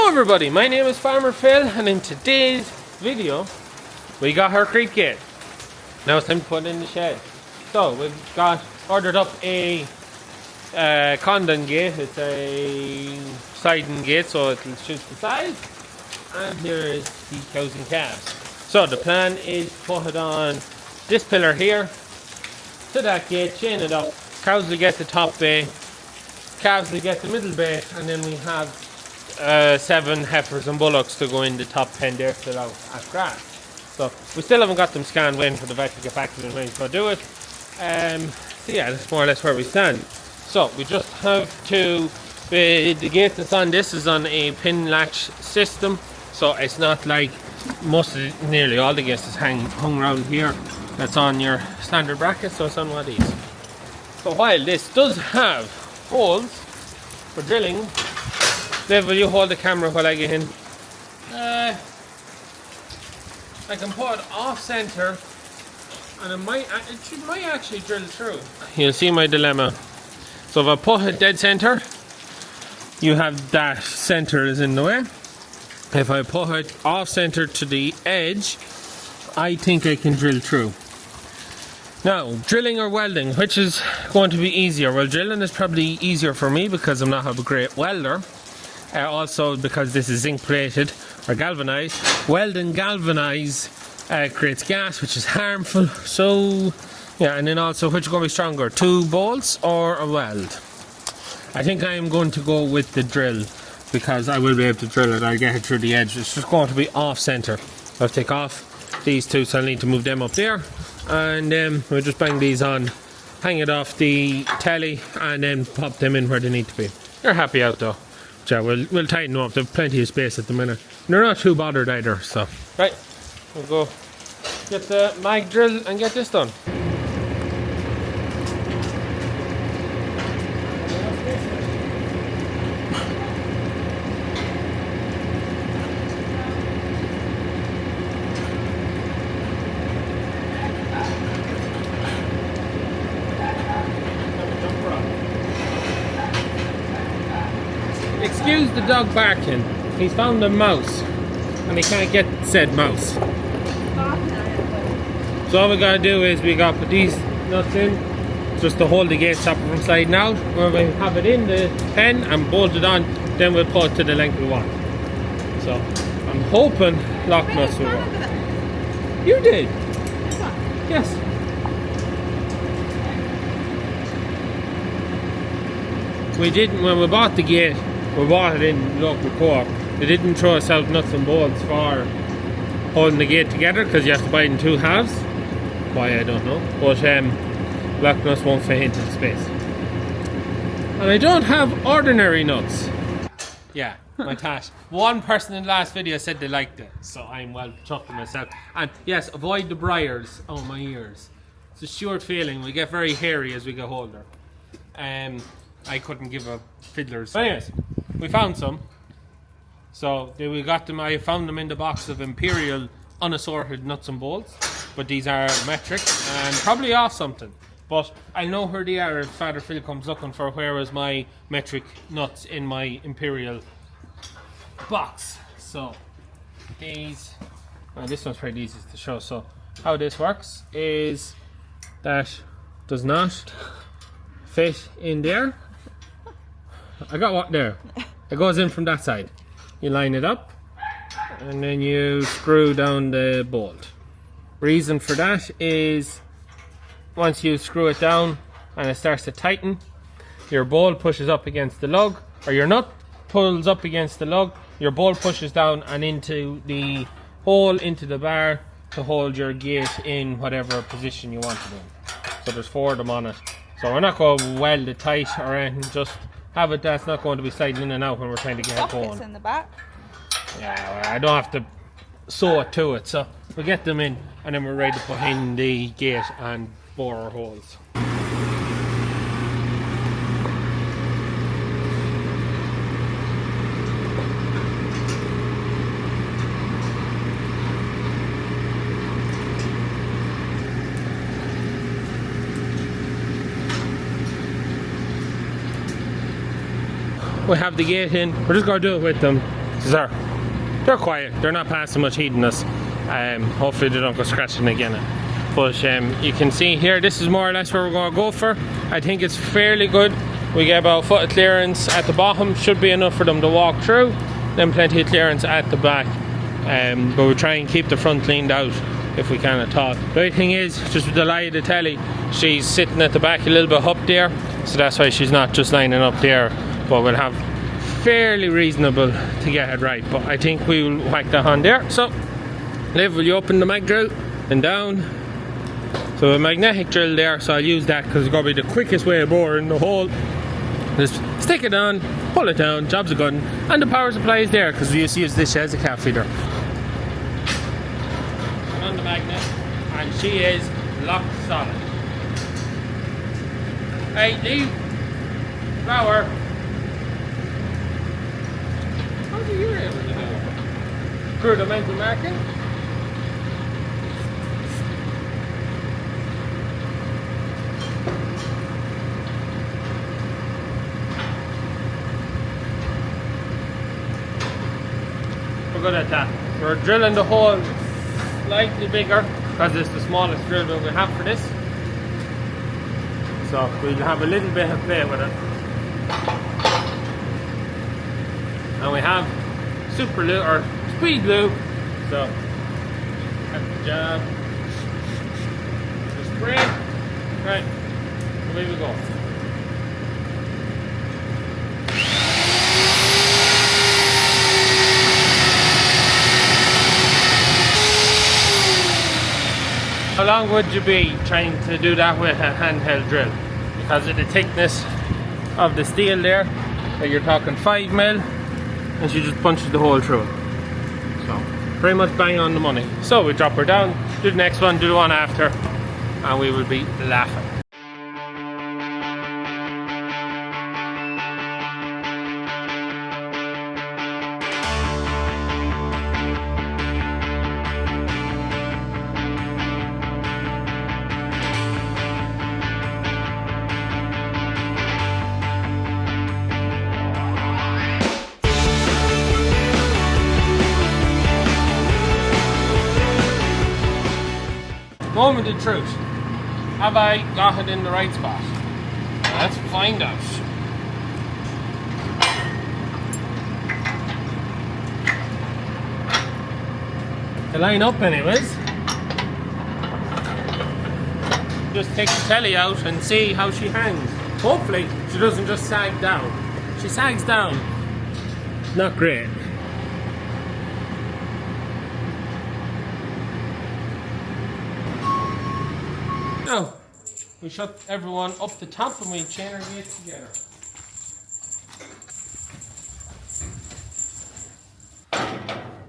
Hello everybody, my name is Farmer Phil, and in today's video we got our crate gate. Now it's time to put it in the shed. So we've ordered up a condon gate. It's a siding gate, so it'll shoot the sides. And here is the cows and calves. So the plan is to put it on this pillar here to that gate, chain it up. Cows will get the top bay, calves will get the middle bay, and then we have 7 heifers and bullocks to go in the top pen there still out at grass. So we still haven't got them scanned, waiting for the vet to get back to them when to go do it. So yeah, that's more or less where we stand. So we just have to, the gate that's on this is on a pin latch system, so it's not like nearly all the gates is hung around here. That's on your standard bracket, so it's on one of these. So while this does have holes for drilling, Dave, will you hold the camera while I get in? I can put it off center, and it might actually drill through. You'll see my dilemma. So if I put it dead center, you have that center is in the way. If I put it off center to the edge, I think I can drill through. Now, drilling or welding, which is going to be easier? Well, drilling is probably easier for me because I'm not a great welder. Also because this is zinc plated or galvanized. Welding galvanized creates gas, which is harmful. So yeah, and then also which is going to be stronger, 2 bolts or a weld? I think I am going to go with the drill because I will be able to drill it. I'll get it through the edge. It's just going to be off center. I'll take off these 2, so I'll need to move them up there, and then we'll just bang these on, hang it off the telly, and then pop them in where they need to be. They're happy out though. Yeah, we'll tighten them up. They've plenty of space at the minute. They're not too bothered either, so. Right, we'll go get the mag drill and get this done. Excuse the dog barking. He's found a mouse and he can't get said mouse. So all we gotta do is we gotta put these nuts in just to hold the gate stopper from sliding out. When we have it in the pen and bolt it on, then we'll put it to the length we want. So I'm hoping lock nuts will work. You did? Yes. We didn't, when we bought the gate, we bought it in local co-op. They didn't throw us out nuts and bolts for holding the gate together because you have to buy it in 2 halves. Why, I don't know. But lock nuts won't fit into the space. And I don't have ordinary nuts. Yeah, my tash. One person in the last video said they liked it, so I'm well chuffed with myself. And yes, avoid the briars. Oh, my ears. It's a Stewart feeling. We get very hairy as we get older. I couldn't give a fiddler's. But anyways, we found some. So we got them. I found them in the box of Imperial unassorted nuts and bolts, but these are metric and probably off something. But I know where they are if Father Phil comes looking for where is my metric nuts in my Imperial box. So these, this one's pretty easy to show. So how this works is that does not fit in there. I got what there. It goes in from that side. You line it up and then you screw down the bolt. Reason for that is once you screw it down and it starts to tighten, your bolt pushes up against the lug, or your nut pulls up against the lug, your bolt pushes down and into the hole into the bar to hold your gate in whatever position you want it in. So there's 4 of them on it. So we're not going to weld it tight or anything, just have it that's not going to be sliding in and out when we're trying to get it going. In the back. Yeah, well, I don't have to sew it to it, so we'll get them in and then we're ready to put in the gate and bore our holes. We have the gate in. We're just going to do it with them. because they're quiet. They're not passing much heat in us. Hopefully they don't go scratching again. But you can see here, this is more or less where we're going to go for. I think it's fairly good. We get about a foot of clearance at the bottom, should be enough for them to walk through. Then plenty of clearance at the back. But we'll try and keep the front leaned out if we can at all. The only thing is, just with the lie of the telly, she's sitting at the back a little bit up there, so that's why she's not just lining up there. But we'll have fairly reasonable to get it right. But I think we will whack that on there. So, Liv, will you open the mag drill and down? So a magnetic drill there, so I'll use that because it's going to be the quickest way of boring the hole. Just stick it on, pull it down, job's a gun, and the power supply is there because we used to use this as a calf feeder. On the magnet, and she is locked solid. Hey, Lee, flower. How do you able to do it? Through the mental marking? Good at that. We're drilling the hole slightly bigger because it's the smallest drill that we have for this. So we'll have a little bit of play with it. And we have super glue or speed glue. So that's the job. The spray. Right. Away we go. How long would you be trying to do that with a handheld drill? Because of the thickness of the steel there, so you're talking 5mm, and she just punches the hole through it. So, pretty much bang on the money. So we drop her down, do the next one, do the one after, and we will be laughing. Moment of truth. Have I got it in the right spot? Let's find out. To line up anyways. Just take the telly out and see how she hangs. Hopefully she doesn't just sag down. She sags down. Not great. Now, we shut everyone up the top and we chain our gate together.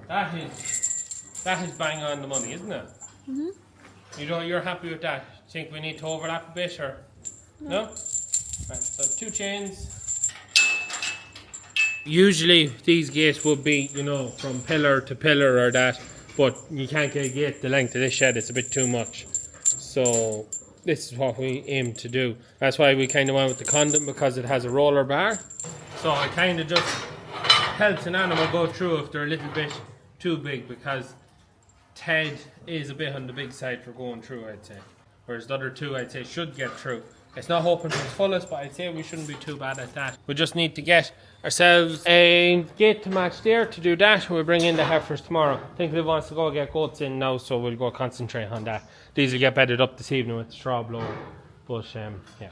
That is bang on the money, isn't it? Mm-hmm. You're happy with that? Think we need to overlap a bit or no? Right, so 2 chains. Usually these gates would be, from pillar to pillar or that, but you can't get a gate the length of this shed, it's a bit too much. So this is what we aim to do. That's why we kind of went with the condom, because it has a roller bar. So it kind of just helps an animal go through if they're a little bit too big, because Ted is a bit on the big side for going through, I'd say. Whereas the other two, I'd say, should get through. It's not open to its fullest, but I'd say we shouldn't be too bad at that. We just need to get ourselves a gate to match there. To do that, we'll bring in the heifers tomorrow. I think Liv wants to go get goats in now, so we'll go concentrate on that. These will get bedded up this evening with the straw blower. But, yeah.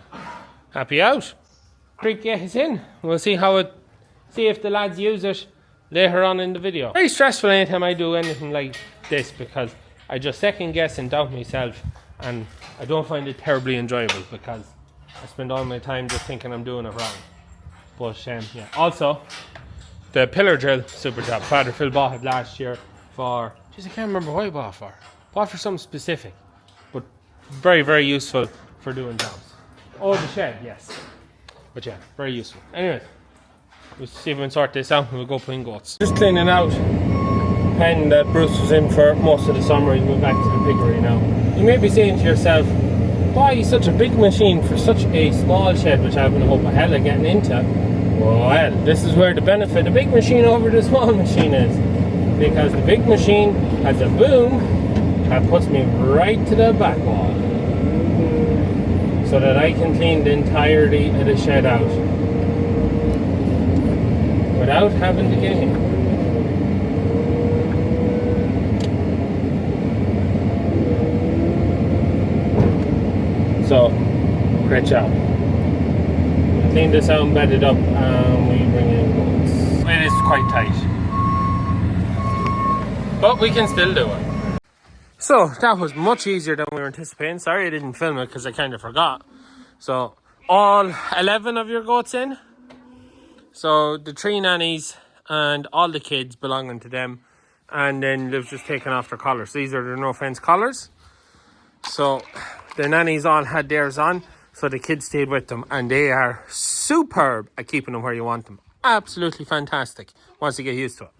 Happy out. Creek gate is in. We'll see if the lads use it later on in the video. Very stressful anytime I do anything like this, because I just second guess and doubt myself, and I don't find it terribly enjoyable because I spend all my time just thinking I'm doing it wrong. But yeah, also the pillar drill, super job. Father Phil bought it last year for, I can't remember what he bought for. Bought for something specific, but very, very useful for doing jobs. Oh, the shed, yes. But yeah, very useful. Anyway, we'll see if we can sort this out and we'll go put in goats. Just cleaning out pen that Bruce was in for most of the summer. He's moved back to the piggery now. You may be saying to yourself, why is such a big machine for such a small shed, which I have no hope of hell of getting into? Well, this is where the benefit of the big machine over the small machine is. Because the big machine has a boom that puts me right to the back wall. So that I can clean the entirety of the shed out. Without having to get in. So, great job. Clean this out and bed it up and we bring in goats. It is quite tight. But we can still do it. So, that was much easier than we were anticipating. Sorry I didn't film it because I kind of forgot. So, all 11 of your goats in. So, the 3 nannies and all the kids belonging to them. And then they've just taken off their collars. These are their no fence collars. So, the nannies all had theirs on. So the kids stayed with them, and they are superb at keeping them where you want them. Absolutely fantastic once you get used to it.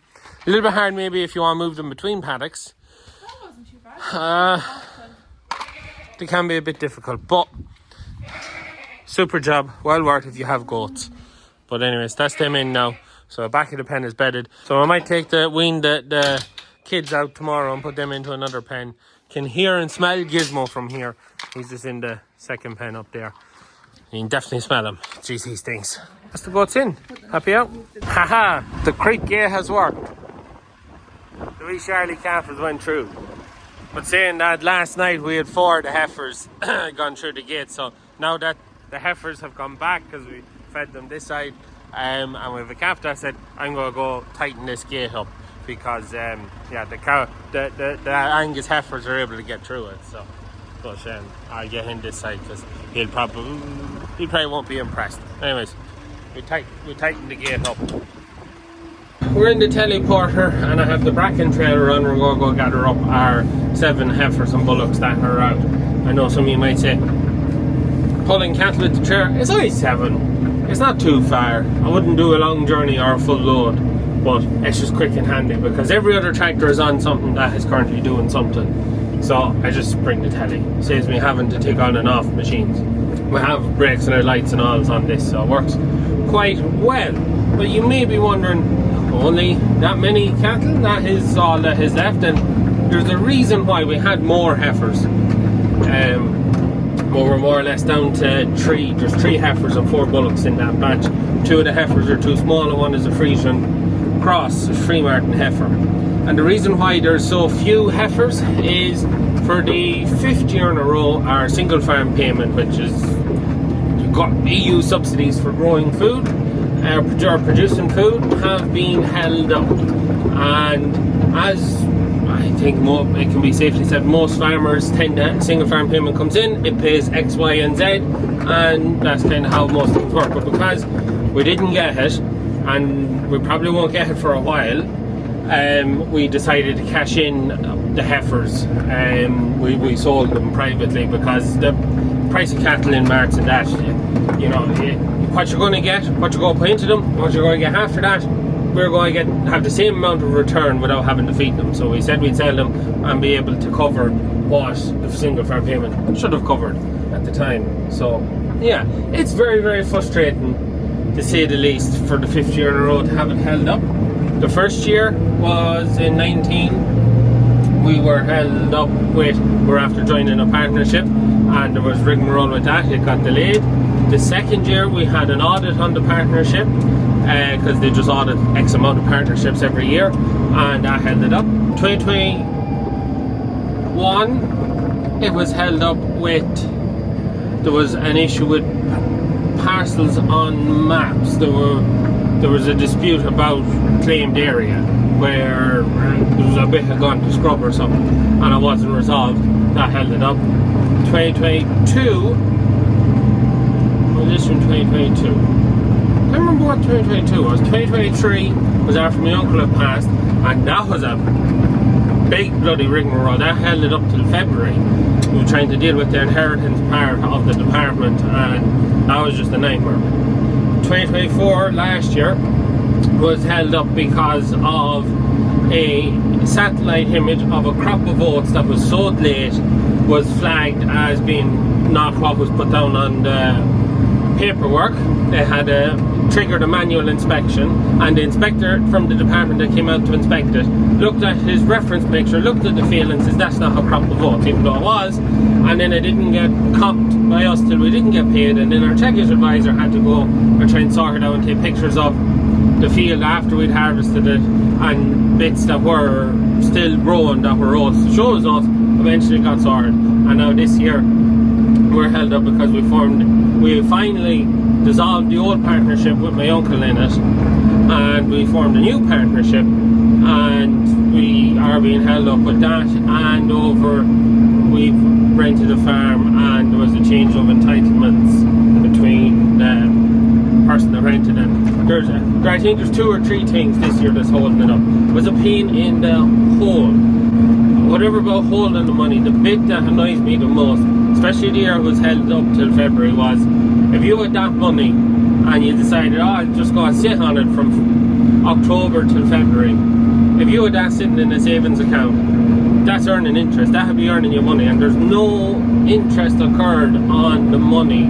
A little bit hard maybe if you want to move them between paddocks. That wasn't too bad. They can be a bit difficult, but super job, well worth if you have goats. But anyways, that's them in now. So back of the pen is bedded. So I might take the kids out tomorrow and put them into another pen. Can hear and smell Gizmo from here. He's just in the second pen up there. You can definitely smell him. Jeez, he stinks. That's the goats in. Happy out? Haha, the creek gate has worked. The wee Charlie calves went through. But saying that, last night we had 4 of the heifers gone through the gate. So now that the heifers have gone back because we fed them this side, and we have a calf that said, I'm going to go tighten this gate up. Because the Angus heifers are able to get through it, so but I'll get him this side because he probably won't be impressed. Anyways, we tighten the gate up. We're in the teleporter and I have the bracken trailer on. We're going to go gather up our 7 heifers and bullocks that are out. I know some of you might say pulling cattle with the trailer, it's only 7. It's not too far. I wouldn't do a long journey or a full load. But it's just quick and handy because every other tractor is on something that is currently doing something. So I just bring the telly. Saves me having to take on and off machines. We have brakes and our lights and all on this, so it works quite well. But you may be wondering, only that many cattle? That is all that is left. And there's a reason why we had more heifers. But we're more or less down to 3. There's 3 heifers and 4 bullocks in that batch. 2 of the heifers are too small and 1 is a Friesian cross, a Freemartin heifer. And the reason why there's so few heifers is for the 5th year in a row our single farm payment, which is you've got EU subsidies for growing food or producing food, have been held up. And as I think it can be safely said, most farmers tend to, single farm payment comes in, it pays X, Y and Z, and that's kind of how most things work. But because we didn't get it, and we probably won't get it for a while, we decided to cash in the heifers. We sold them privately because the price of cattle in marts and that, you know, what you're going to get, what you're going to put into them, what you're going to get after that, we're going to have the same amount of return without having to feed them. So we said we'd sell them and be able to cover what the single farm payment should have covered at the time. So yeah, it's very, very frustrating, to say the least, for the 5th year in a row to have it held up. The first year was in 19. We were held up with, we're after joining a partnership and there was rigmarole with that, it got delayed. The second year we had an audit on the partnership because they just audit X amount of partnerships every year, and I held it up. 2021 it was held up with, there was an issue with parcels on maps. There was a dispute about claimed area where there was a bit had gone to scrub or something and it wasn't resolved. That held it up. 2022 was this from 2022? I can't remember what 2022 was. 2023 was after my uncle had passed, and that was a big bloody rigmarole. That held it up till February. We were trying to deal with the inheritance part of the department, and that was just a nightmare. 2024, last year, was held up because of a satellite image of a crop of oats that was sowed late, was flagged as being not what was put down on the paperwork. They had a triggered a manual inspection, and the inspector from the department that came out to inspect it looked at his reference picture, looked at the field and says that's not how crop of oats, even though it was. And then it didn't get comped by us till we didn't get paid, and then our technical advisor had to go and try and sort it out and take pictures of the field after we'd harvested it and bits that were still growing that were oats to show us oats. Eventually got sorted, and now this year we're held up because we finally dissolved the old partnership with my uncle in it, and we formed a new partnership, and we are being held up with that, and over we've rented a farm, and there was a change of entitlements between the person that rented it. I think there's 2 or 3 things this year that's holding it up. It was a pain in the hole. Whatever about holding the money, the bit that annoys me the most, especially the year it was held up till February, was if you had that money and you decided, oh, I'll just go and sit on it from October till February. If you had that sitting in a savings account, that's earning interest, that would be earning you money, and there's no interest occurred on the money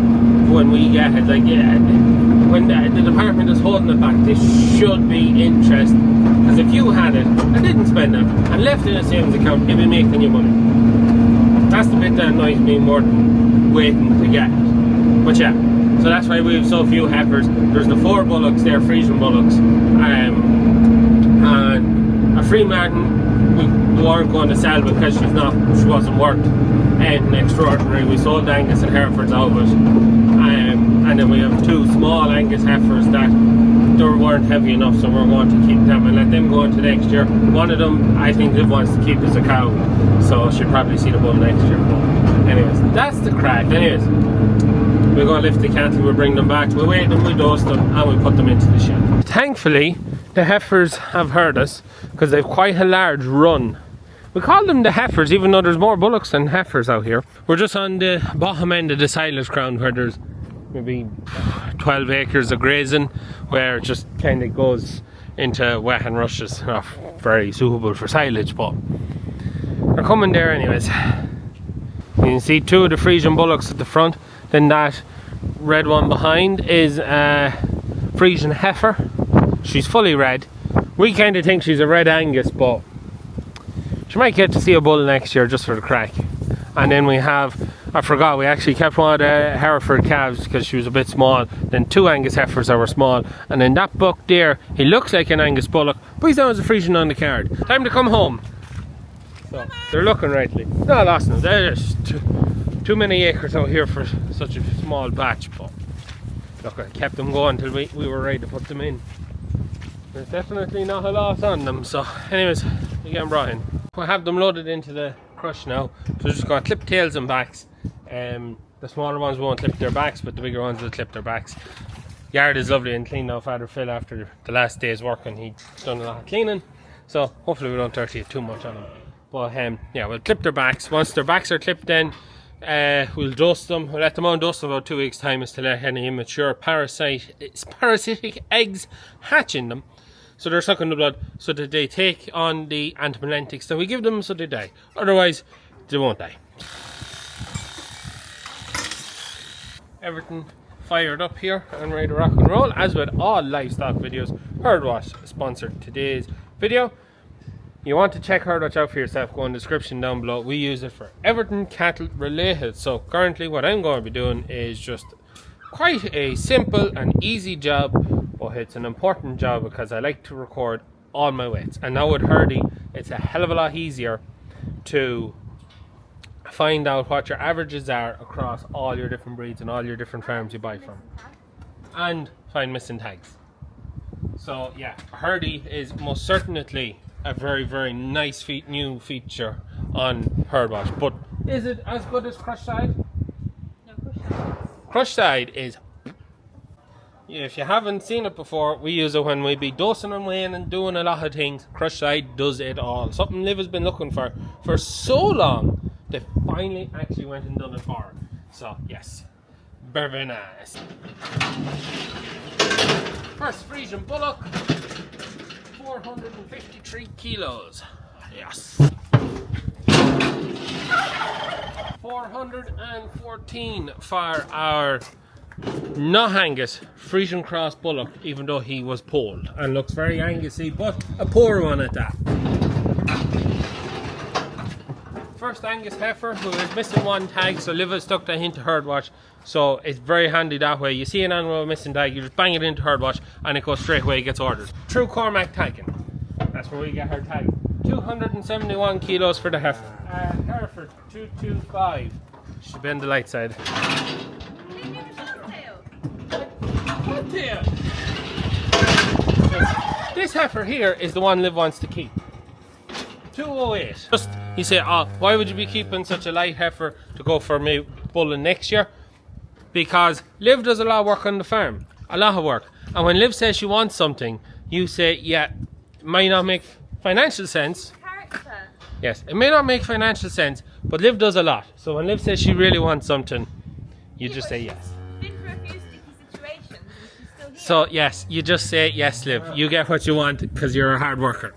when we get it. Like, yeah, when the department is holding it back, there should be interest, because if you had it and didn't spend it and left it in a savings account, it'd be making you money. That's the bit that annoys me more than waiting to get it. But yeah, so that's why we have so few heifers. There's the 4 bullocks there, Frisian bullocks, and a free martin we weren't going to sell because she wasn't worth anything extraordinary. We sold Angus and Herefords out of it, and then we have 2 small Angus heifers that they weren't heavy enough, so we're going to keep them and let them go into next year. One of them I think Liv wants to keep as a cow, so she'll probably see the bull next year. But anyways, that's the crack. Anyways, we're going to lift the cattle, we'll bring them back, we weigh them, we dose them, and we put them into the shed. Thankfully the heifers have heard us because they've quite a large run. We call them the heifers even though there's more bullocks than heifers out here. We're just on the bottom end of the silage ground where there's maybe 12 acres of grazing, where it just kind of goes into wet and rushes. Not very suitable for silage, but they're coming there anyways. You can see 2 of the Frisian bullocks at the front, then that red one behind is a Frisian heifer. She's fully red. We kind of think she's a red Angus, but she might get to see a bull next year just for the crack. And then we have, I forgot, we actually kept one of the Hereford calves because she was a bit small. Then 2 Angus heifers that were small. And then that buck there, he looks like an Angus bullock, but he's down as a Frisian on the card. Time to come home. So they're looking rightly. No, lost them. There's too many acres out here for such a small batch. But look, I kept them going till we were ready to put them in. There's definitely not a lot on them. So anyways, we get them brought in. We have them loaded into the crush now, so we're just going to clip tails and backs. The smaller ones won't clip their backs, but the bigger ones will clip their backs. Yard is lovely and clean now. Father Phil, after the last day's work, and he's done a lot of cleaning, so hopefully we don't dirty it too much on them. But yeah, we'll clip their backs. Once their backs are clipped, then we'll dust them. We'll let them on dust about 2 weeks time, is to let any immature parasitic eggs hatch in them. So they're sucking the blood so that they take on the antibiotics that we give them, so they die. Otherwise, they won't die. Everything fired up here and ready to rock and roll. As with all livestock videos, Herd Watch sponsored today's video. You want to check Herd Watch out for yourself, go in the description down below. We use it for everything cattle related. So currently what I'm going to be doing is just quite a simple and easy job, but it's an important job because I like to record all my weights. And now with Herdy, it's a hell of a lot easier to find out what your averages are across all your different breeds and all your different farms you buy from, and find missing tags. So yeah, Herdy is most certainly a very, very nice new feature on Herd Watch. But is it as good as Crush Side? No, Crush Side is, if you haven't seen it before, we use it when we be dosing and weighing and doing a lot of things. Crush Side does it all. Something Liv has been looking for so long, they finally actually went and done it for her. So yes, very nice. First Frisian bullock, 453 kilos. Yes. 414 for our Not Angus, Frisian Cross Bullock, even though he was polled. And looks very Angusy, but a poor one at that. First Angus heifer who is missing one tag, so Liv has stuck that into herd watch, so it's very handy that way. You see an animal with missing tag, you just bang it into herd watch and it goes straight away, it gets ordered. True Cormac tagging, that's where we get her tag. 271 kilos for the heifer. Hereford 225. Should be on the light side. This heifer here is the one Liv wants to keep. 208. Just you say, oh, why would you be keeping such a light heifer to go for me bulling next year? Because Liv does a lot of work on the farm, a lot of work. And when Liv says she wants something, you say, yeah, it might not make financial sense. Character. Yes, it may not make financial sense, but Liv does a lot. So when Liv says she really wants something, you just say yes. Been through a few sticky situations and she's still here. So yes, you just say yes, Liv. You get what you want because you're a hard worker.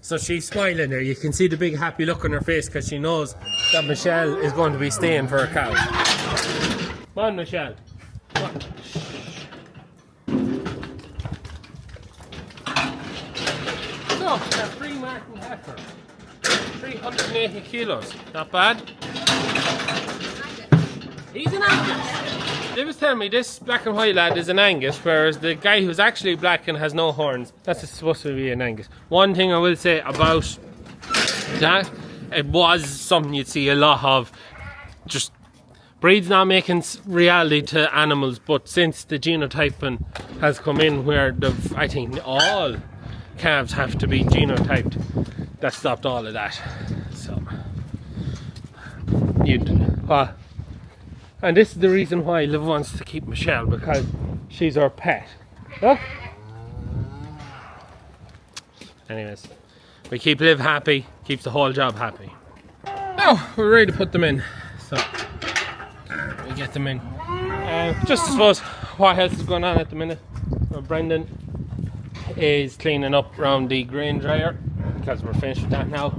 So she's smiling there. You can see the big happy look on her face because she knows that Michelle is going to be staying for her cow. Come on, Michelle. Come on. So, a free Martin heifer. 380 kilos. Not bad. He's an Angus. They was telling me this black and white lad is an Angus, whereas the guy who's actually black and has no horns, that's supposed to be an Angus. One thing I will say about that, it was something you'd see a lot of. Just breeds not making reality to animals, but since the genotyping has come in where I think all calves have to be genotyped, that stopped all of that. So and this is the reason why Liv wants to keep Michelle, because she's our pet. Look. Anyways, we keep Liv happy, keeps the whole job happy. Now we're ready to put them in. So we get them in. Just I suppose what else is going on at the minute. Brendan is cleaning up around the grain dryer because we're finished with that now,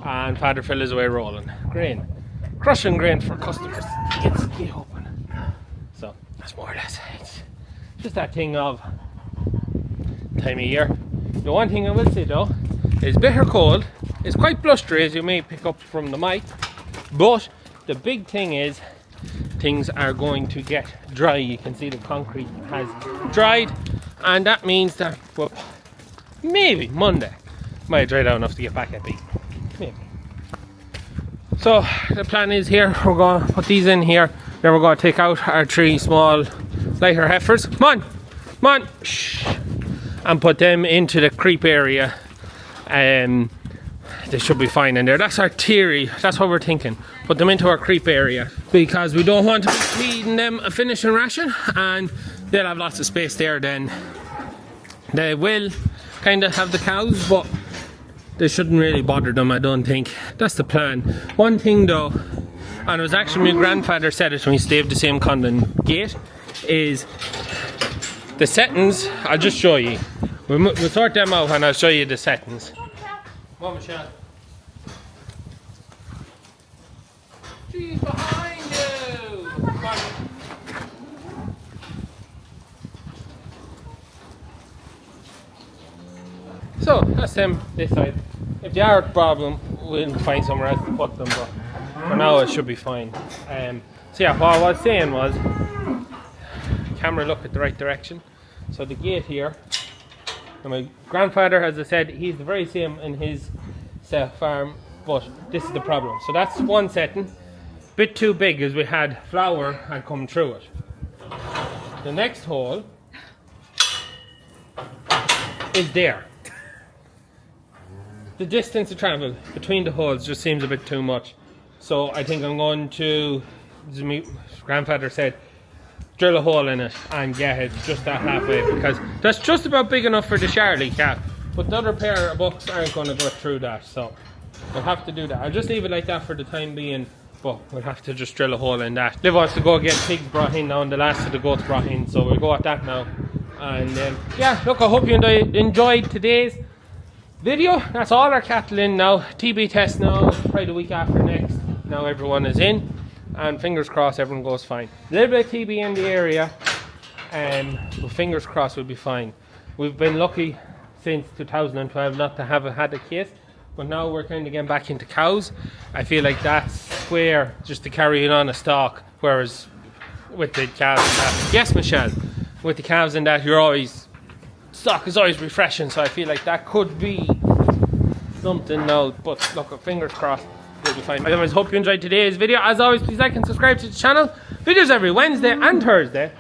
and Father Phil is away rolling grain, crushing grain for customers. Gets the key open. So that's more or less it's just that thing of time of year. The one thing I will say though is bitter cold. It's quite blustery, as you may pick up from the mic, but the big thing is things are going to get dry. You can see the concrete has dried, and that means that, well, maybe Monday might dry down enough to get back at beat. Maybe. So the plan is here, we're going to put these in here, then we're going to take out our 3 small lighter heifers. Come on, come on, shh, and put them into the creep area. They should be fine in there. That's our theory, that's what we're thinking. Put them into our creep area because we don't want to be feeding them a finishing ration, and they'll have lots of space there. Then they will kind of have the cows, but they shouldn't really bother them, I don't think. That's the plan. One thing though, and it was actually my grandfather said it when he stayed the same Condon gate, is the settings. I'll just show you. We'll sort them out and I'll show you the settings. Come on, Michelle. She's behind you. Come on. So that's them this side. If they are a problem, we'll find somewhere else to put them, but for now it should be fine. So yeah, what I was saying was, camera look at the right direction. So the gate here, and my grandfather, as I said, he's the very same in his farm, but this is the problem. So that's one setting, bit too big, as we had flour had come through it. The next hole is there. The distance to travel between the holes just seems a bit too much. So I think I'm going to, as my grandfather said, drill a hole in it and get it just that halfway, because that's just about big enough for the Charlie calf. But the other pair of bucks aren't going to go through that, so we'll have to do that. I'll just leave it like that for the time being, but we'll have to just drill a hole in that. Liv wants to go get pigs brought in now, and the last of the goats brought in, so we'll go at that now. And yeah, look, I hope you enjoyed today's video. That's all our cattle in now. TB test now, probably the week after next. Now everyone is in. and fingers crossed everyone goes fine. A little bit of TB in the area, but fingers crossed we'll be fine. We've been lucky since 2012 not to have had a case, but now we're kind of getting back into cows. I feel like that's where just to carry it on a stock, whereas with the calves and that, yes Michelle, with the calves and that, stock is always refreshing, so I feel like that could be something now, but look, fingers crossed we'll be fine. Otherwise, hope you enjoyed today's video. As always, please like and subscribe to the channel. Videos every Wednesday and Thursday,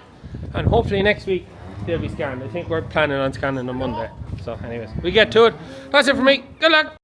and hopefully next week they'll be scanned. I think we're planning on scanning on Monday. So anyways, we get to it. That's it for me. Good luck.